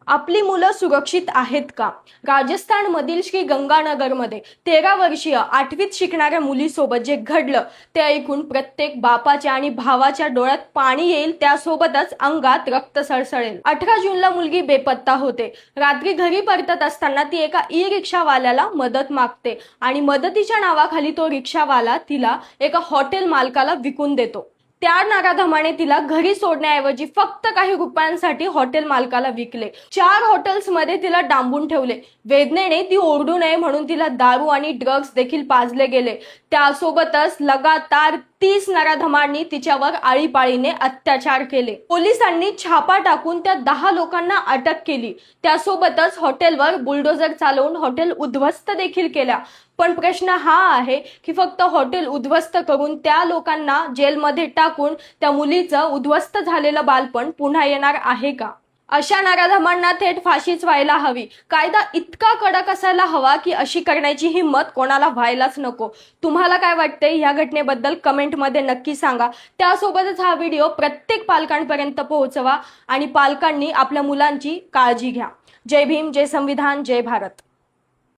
आपली मुलं सुरक्षित आहेत का? राजस्थानमधील श्री गंगानगरमध्ये 13 वर्षीय 8वीत शिकणाऱ्या मुलीसोबत जे घडलं ते ऐकून प्रत्येक बापाच्या आणि भावाच्या डोळ्यात पाणी येईल, त्यासोबतच अंगात रक्त सळसळेल. 18 जूनला मुलगी बेपत्ता होते. रात्री घरी परतत असताना ती एका ई-रिक्षावाल्याला मदत मागते आणि मदतीच्या नावाखाली तो रिक्षावाला तिला एका हॉटेल मालकाला विकून देतो. त्या नराधमाने तिला घरी सोडण्याऐवजी फक्त काही रुपयांसाठी हॉटेल मालकाला विकले. 4 हॉटेल्समध्ये तिला डांबून ठेवले. वेदनेने ती ओरडू नये म्हणून तिला दारू आणि ड्रग्ज देखील पाजले गेले. त्यासोबतच लगातार 30 नराधमांनी तिच्यावर आळीपाळीने अत्याचार केले. पोलिसांनी छापा टाकून त्या 10 लोकांना अटक केली. त्यासोबतच हॉटेलवर बुलडोझर चालवून हॉटेल उद्ध्वस्त देखील केल्या. पण प्रश्न हा आहे की फक्त हॉटेल उद्ध्वस्त करून त्या लोकांना जेलमध्ये टाकून त्या मुलीचं उद्ध्वस्त झालेलं बालपण पुन्हा येणार आहे का? अशा नराधमांना थेट फाशीच व्हायला हवी. कायदा इतका कडक असायला हवा की अशी करण्याची हिंमत कोणाला व्हायलाच नको. तुम्हाला काय वाटतंय या घटनेबद्दल कमेंटमध्ये नक्की सांगा. त्यासोबतच हा व्हिडिओ प्रत्येक पालकांपर्यंत पोहोचवा आणि पालकांनी आपल्या मुलांची काळजी घ्या. जय भीम, जय संविधान, जय भारत.